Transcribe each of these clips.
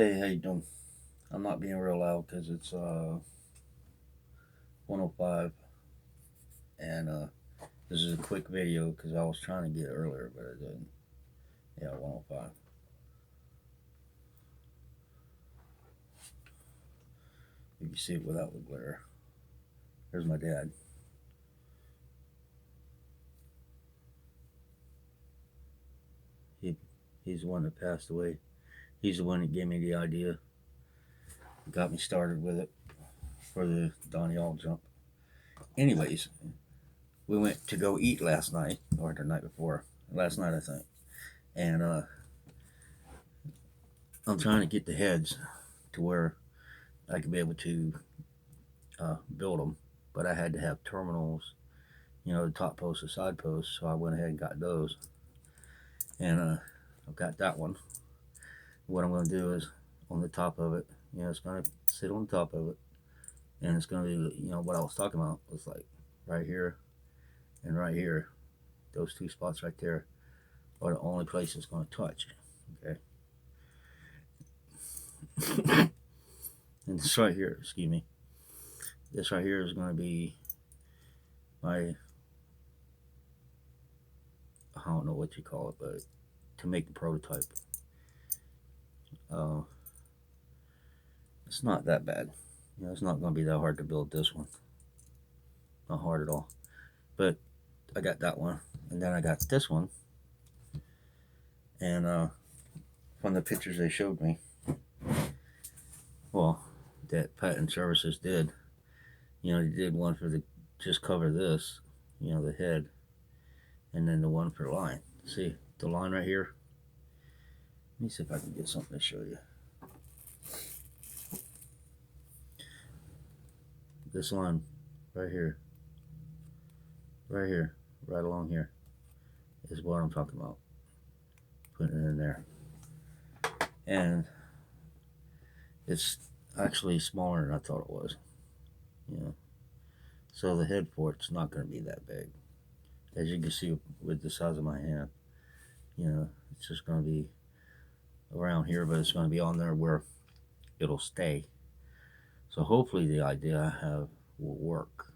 Hey, how you doing? I'm not being real loud because it's 105, and this is a quick video because I was trying to get it earlier, but I didn't. Yeah, 105. You can see it without the glare. There's my dad. He he's the one that passed away. He's the one that gave me the idea, got me started with it for the Donnie jump. Anyways, we went to go eat last night or the night before. Last night, I think, and I'm trying to get the heads to where I could be able to build them, but I had to have terminals, the top post, the side posts. So I went ahead and got those, and I've got that one. What I'm going to do is on the top of it, it's going to sit on top of it, and it's going to be, what I was talking about was like right here and right here. Those two spots right there are the only place it's going to touch. Okay. And this right here, excuse me, this right here is going to be my, I don't know what you call it, but to make the prototype. Uh, it's not that bad. It's not going to be that hard to build this one. Not hard at all. But I got that one, and then I got this one. And from the pictures they showed me, well, that Patent Services did, they did one for the just cover this, the head, and then the one for line. See the line right here? Let me see if I can get something to show you. This line right here, right along here is what I'm talking about. Putting it in there. And it's actually smaller than I thought it was. So the head for it's not going to be that big. As you can see with the size of my hand, it's just going to be around here, but it's going to be on there where it'll stay. So hopefully the idea I have will work.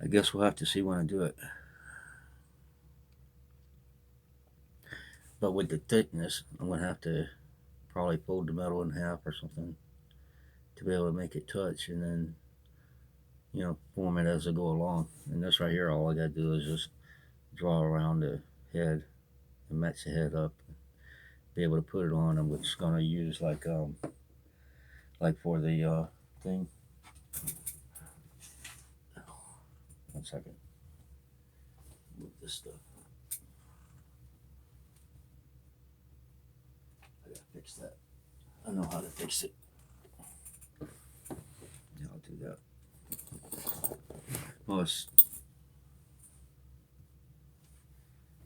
I guess we'll have to see when I do it. But with the thickness, I'm going to have to probably fold the metal in half or something to be able to make it touch, and then form it as I go along. And this right here, all I got to do is just draw around the head and match the head up, be able to put it on. I'm just going to use like for the thing. One second. Move this stuff. I gotta fix that. I know how to fix it. Yeah, I'll do that. Well, it's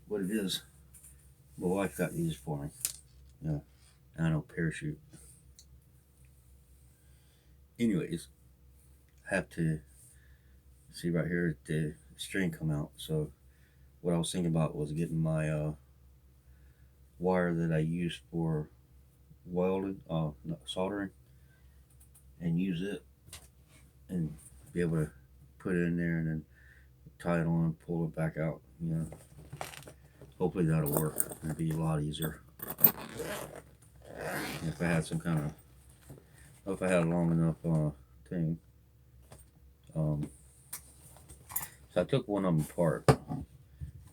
what it is. My wife got these for me. Yeah, I know, parachute. Anyways, I have to see right here the string come out. So what I was thinking about was getting my wire that I use for welding, soldering, and use it and be able to put it in there and then tie it on, pull it back out. Hopefully that'll work. It'll be a lot easier. If I had some kind of, if I had a long enough thing. So I took one of them apart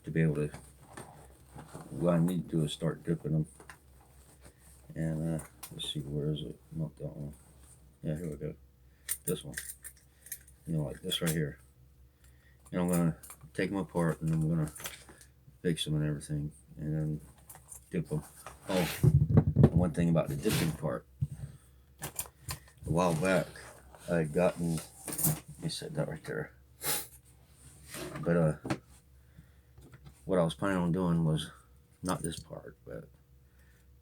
to be able to. What I need to do is start dipping them. And let's see, where is it? Not that one. Yeah, here we go. This one. Like this right here. I'm gonna take them apart and I'm gonna fix them and everything, and then dip them. Oh, one thing about the dipping part. A while back, I had gotten. Let me set that right there. But what I was planning on doing was not this part, but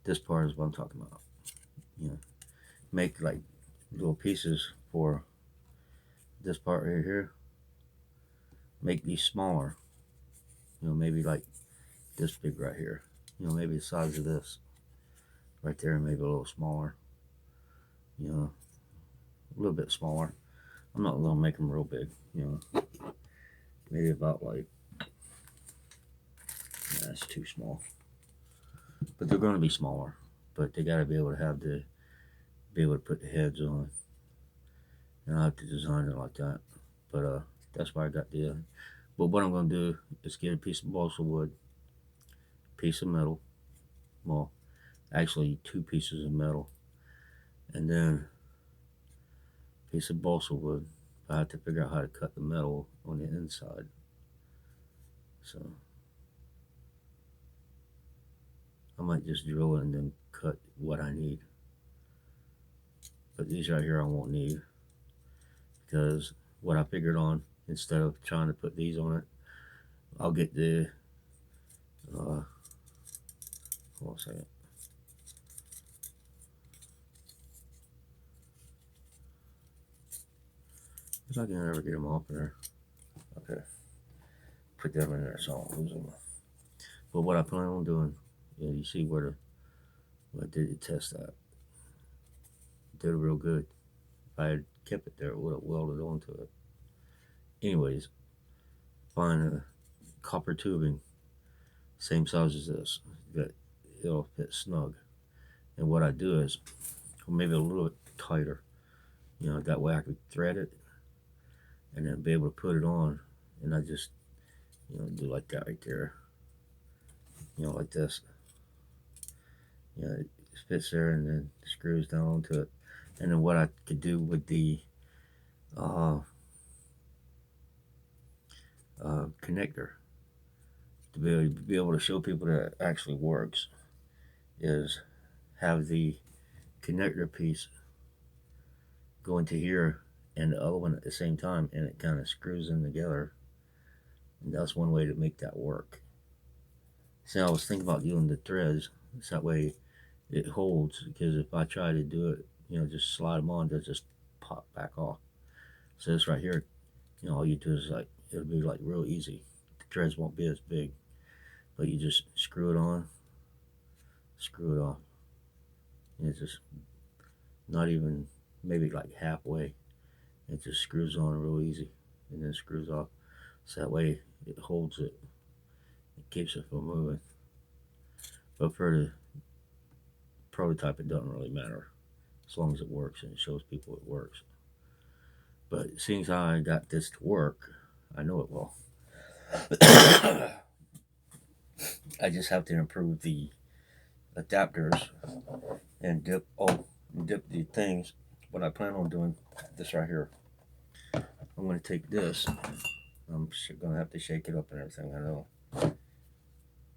this part is what I'm talking about. Make like little pieces for this part right here. Make these smaller. Maybe like this big right here. Maybe the size of this right there, maybe a little smaller, you know, a little bit smaller. I'm not gonna make them real big, you know, maybe about like, that's too small, but they're gonna be smaller, but they gotta be able to have the, be able to put the heads on, and I have to design it like that, but that's why I got the, but what I'm gonna do is get a piece of balsa wood, piece of metal, well, actually 2 pieces of metal, and then a piece of balsa wood. I have to figure out how to cut the metal on the inside. So I might just drill it and then cut what I need. But these right here I won't need, because what I figured on, instead of trying to put these on it, I'll get the, hold on a second. If I can ever get them off there. Okay. Put them in there so I don't lose them. But what I plan on doing, yeah, you see where I did the test at. Did it real good. If I had kept it there, it would have welded onto it. Anyways, find a copper tubing, same size as this, that it'll fit snug. And what I do is, maybe a little bit tighter, you know, that way I could thread it and then be able to put it on. And I just, you know, do like that right there, you know, like this. You know, it fits there and then screws down onto it. And then what I could do with the connector, to be able to show people that it actually works, is have the connector piece go into here and the other one at the same time, and it kind of screws them together. And that's one way to make that work. See, I was thinking about doing the threads, so that way it holds, because if I try to do it, you know, just slide them on, they'll just pop back off. So this right here, you know, all you do is like, it'll be like real easy. The threads won't be as big, but you just screw it on, screw it off. And it's just not even, maybe like halfway. It just screws on real easy and then screws off. So that way it holds it. It keeps it from moving. But for the prototype, it doesn't really matter, as long as it works and it shows people it works. But seeing as how I got this to work, I know it will. I just have to improve the adapters and dip the things. What I plan on doing, this right here, I'm going to take this, I'm going to have to shake it up and everything, I know,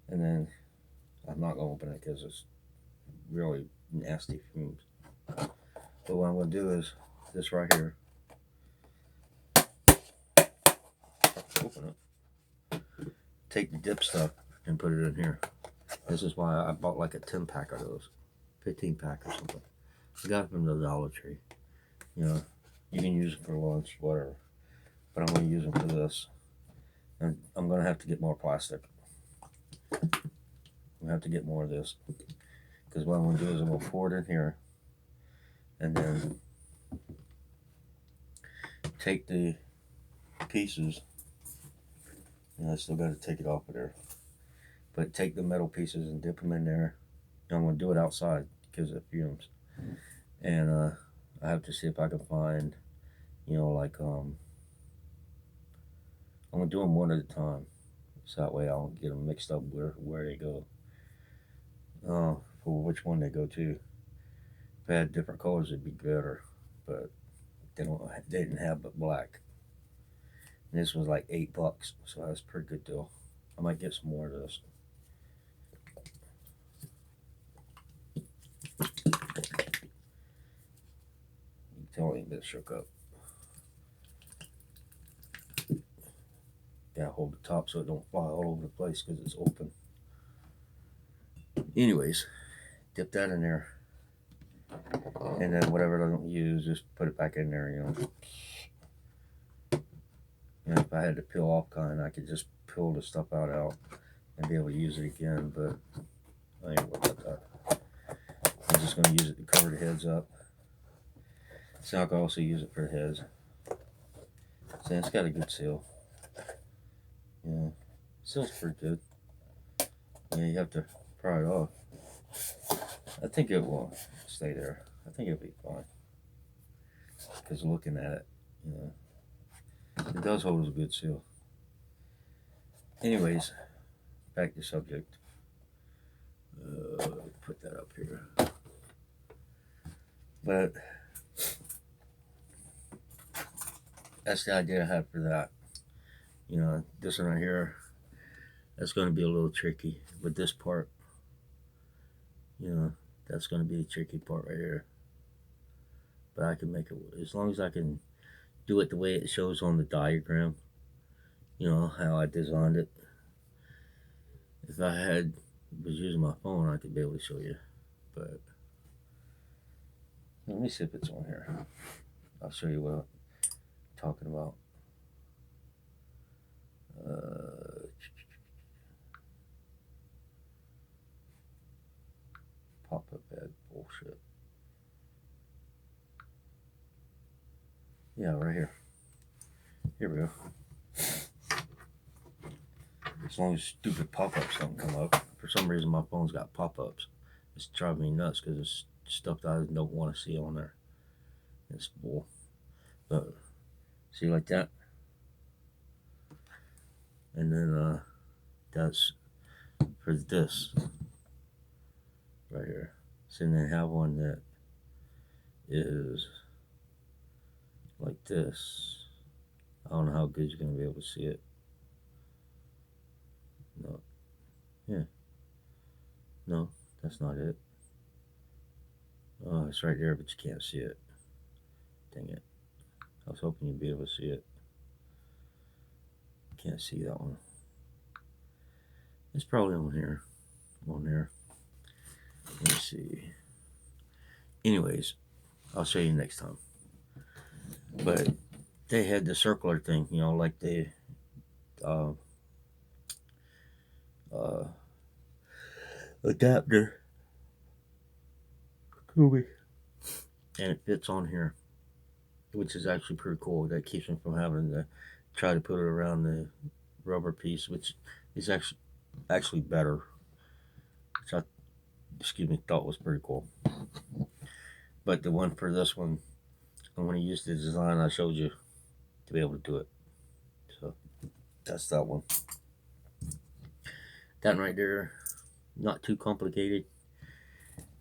and then I'm not going to open it because it's really nasty fumes. But what I'm going to do is this right here, open it, take the dip stuff and put it in here. This is why I bought like a 10-pack of those, 15-pack or something. I got it from the Dollar Tree. You know, you can use it for lunch, whatever. But I'm going to use them for this. And I'm going to have to get more plastic. I'm going to have to get more of this. Because what I'm going to do is I'm going to pour it in here. And then take the pieces. You know, I still got to take it off of there. But take the metal pieces and dip them in there. And I'm going to do it outside because of fumes. And I have to see if I can find, you know, like, I'm going to do them one at a time. So that way I don't get them mixed up where they go. For which one they go to. If I had different colors, it'd be better. But they didn't have but black. And this was like $8, so that's a pretty good deal. I might get some more of this. You can tell it ain't been shook up. Gotta hold the top so it don't fly all over the place because it's open. Anyways, dip that in there. And then whatever I don't use, just put it back in there, you know. And if I had to peel off kind, I could just peel the stuff out and be able to use it again, but I ain't worried about that. just going to use it to cover the heads up. So I can also use it for the heads. So it's got a good seal. Yeah, seal's pretty good. Yeah, you have to pry it off. I think it will stay there. I think it'll be fine. Because looking at it, you know, it does hold a good seal. Anyways, back to subject. Put that up here. But that's the idea I had for that. You know, this one right here, that's going to be a little tricky. But this part, you know, that's going to be the tricky part right here. But I can make it, as long as I can do it the way it shows on the diagram, you know, how I designed it. If I was using my phone, I could be able to show you. But let me see if it's on here. I'll show you what I'm talking about. Pop-up ad bullshit. Yeah, right here. Here we go. As long as stupid pop-ups don't come up. For some reason, my phone's got pop-ups. It's driving me nuts because it's stuff that I don't want to see on there. It's bull. But see, like that. And then that's for this right here. So then they have one that is like this. I don't know how good you're gonna be able to see it. No. Yeah. No, that's not it. Oh, it's right there, but you can't see it. Dang it. I was hoping you'd be able to see it. Can't see that one. It's probably on here. On there. Let me see. Anyways, I'll show you next time. But they had the circular thing, you know, like the adapter. And it fits on here, which is actually pretty cool. That keeps me from having to try to put it around the rubber piece, which is actually better. Which I thought was pretty cool. But the one for this one, I'm going to use the design I showed you to be able to do it. So that's that one. That right there, not too complicated.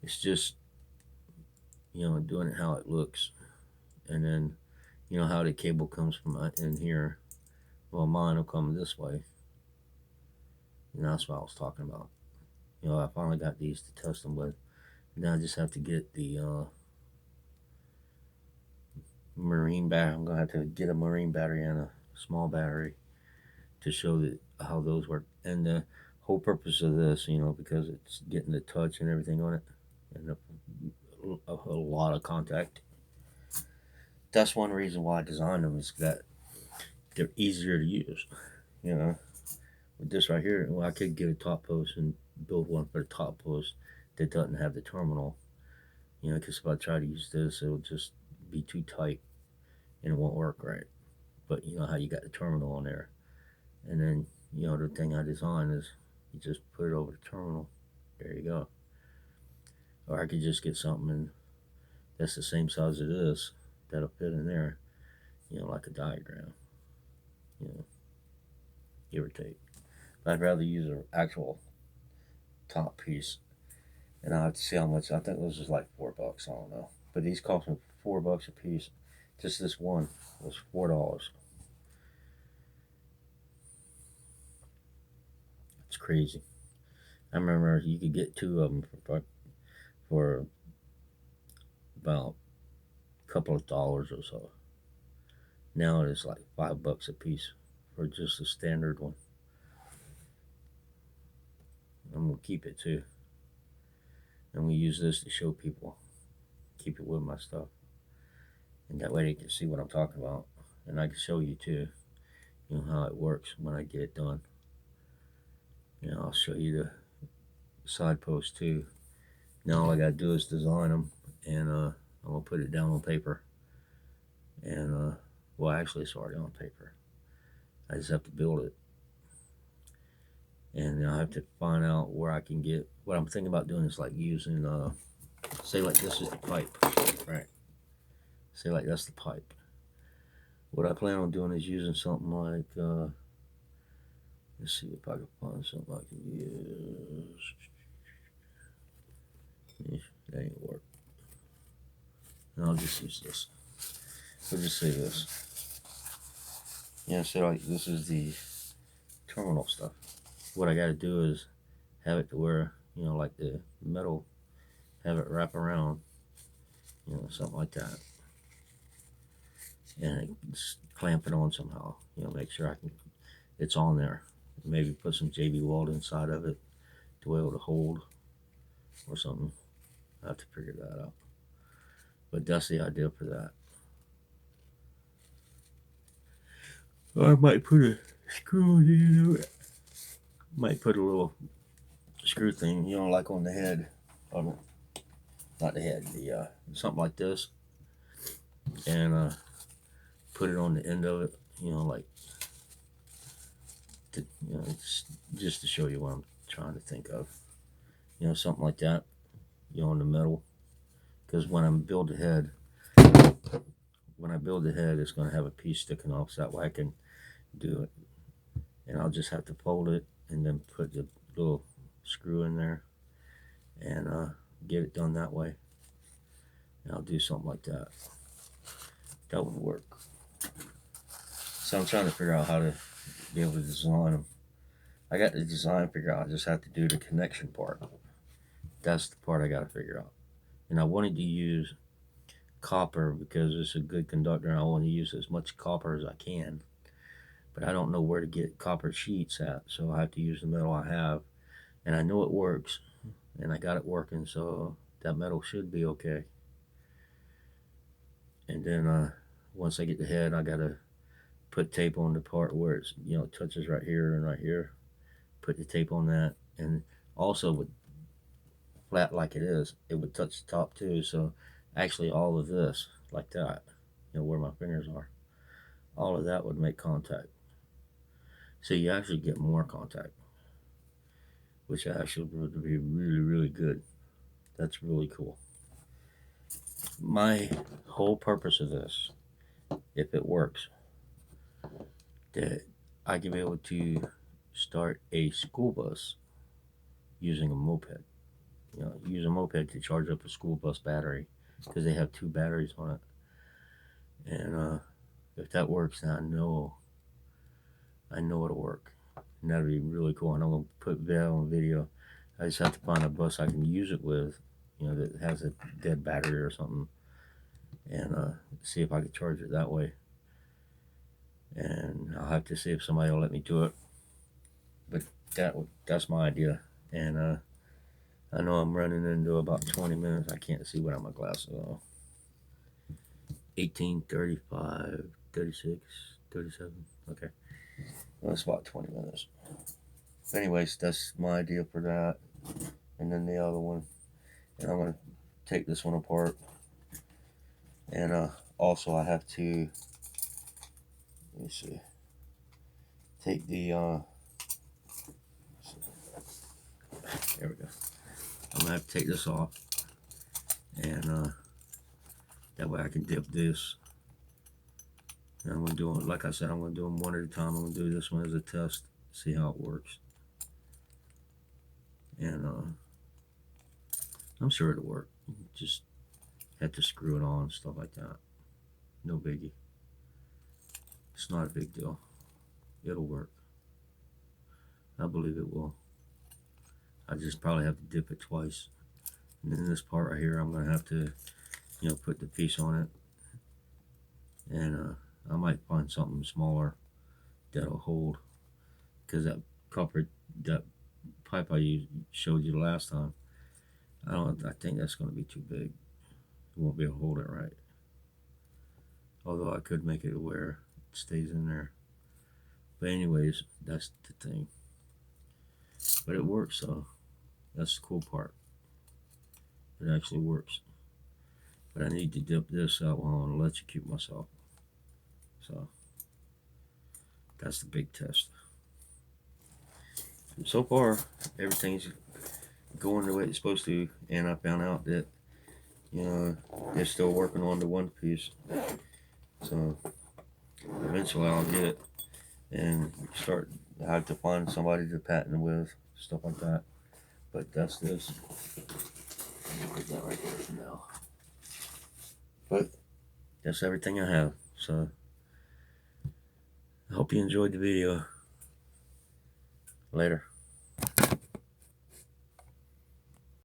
It's just, you know, doing it how it looks. And then, you know, how the cable comes from in here. Well, mine will come this way. And that's what I was talking about. You know, I finally got these to test them with. Now I just have to get the marine battery. I'm going to have to get a marine battery and a small battery to show that how those work. And the whole purpose of this, you know, because it's getting the touch and everything on it. And a lot of contact. That's one reason why I designed them, is that they're easier to use. You know, with this right here, well, I could get a top post and build one for the top post that doesn't have the terminal. You know, because if I try to use this, it'll just be too tight and it won't work right. But you know how you got the terminal on there, and then you know the thing I designed is you just put it over the terminal. There you go. Or I could just get something that's the same size as this that'll fit in there. You know, like a diagram. You know, give or take. But I'd rather use an actual top piece. And I have to see how much. I think this is like $4. I don't know. But these cost me $4 a piece. Just this one was $4. It's crazy. I remember you could get 2 of them for about a couple of dollars or so. Now it's like $5 a piece for just a standard one. I'm gonna keep it too. And we use this to show people, keep it with my stuff, and that way they can see what I'm talking about, and I can show you too, you know, how it works when I get it done. You know, I'll show you the side post too, Now all I gotta do is design them, and I'm gonna put it down on paper. And well, actually, it's already on paper. I just have to build it, and I have to find out where I can get. What I'm thinking about doing is like using, say, like this is the pipe, right? Say like that's the pipe. What I plan on doing is using something like, let's see if I can find something I can use. That ain't work. No, I'll just use this. We'll just say this. Yeah, so like this is the terminal stuff. What I got to do is have it to where, like the metal, have it wrap around, something like that, and just clamp it on somehow. Make sure it's on there. Maybe put some JB Weld inside of it to be able to hold or something. I have to figure that out. But that's the idea for that. Or I might put a screw in it. Might put a little screw thing, like on the head. Or not the head, the something like this, and put it on the end of it. Like to, just to show you what I'm trying to think of. Something like that. In the middle, because when I build the head, it's going to have a piece sticking off, so that way I can do it. And I'll just have to fold it and then put the little screw in there and get it done that way. And I'll do something like that. That would work. So I'm trying to figure out how to be able to design them. I got the design figured out. I just have to do the connection part. That's the part I got to figure out. And I wanted to use copper because it's a good conductor, and I want to use as much copper as I can. But I don't know where to get copper sheets at, so I have to use the metal I have. And I know it works, and I got it working, so that metal should be okay. And then once I get the head, I gotta put tape on the part where it's it touches right here and right here. Put the tape on that, and also with flat like it is, it would touch the top too. So actually, all of this like that, where my fingers are, all of that would make contact. So you actually get more contact, which actually would be really, really good. That's really cool. My whole purpose of this, if it works, that I can be able to start a school bus using a moped. Use a moped to charge up a school bus battery because they have two batteries on it. And if that works, then I know it'll work. And that'd be really cool. And I'm gonna put that on video. I just have to find a bus I can use it with, that has a dead battery or something, and see if I can charge it that way. And I'll have to see if somebody will let me do it. But that's my idea. And I know I'm running into about 20 minutes. I can't see without my glasses on. 18, 35, 36, 37. Okay. Well, that's about 20 minutes. Anyways, that's my idea for that. And then the other one. And I'm going to take this one apart. And also I have to, let me see, take the, there we go. I'm going to have to take this off. And that way I can dip this. And I'm going to do it, like I said, I'm going to do them one at a time. I'm going to do this one as a test, see how it works. And I'm sure it'll work. Just have to screw it on, stuff like that. No biggie. It's not a big deal. It'll work. I believe it will. I just probably have to dip it twice. And then this part right here, I'm going to have to, put the piece on it. And I might find something smaller that'll hold. Because that pipe I showed you last time, I think that's going to be too big. It won't be able to hold it right. Although I could make it where it stays in there. But anyways, that's the thing. But it works, so that's the cool part. it actually works. But I need to dip this out while I want to electrocute myself. So that's the big test. And so far, everything's going the way it's supposed to, and I found out that, you know, they're still working on the one piece. So eventually I'll get it and start. I have to find somebody to patent with, stuff like that. But that's this. I'll put that right there for now. But that's everything I have. So I hope you enjoyed the video. Later.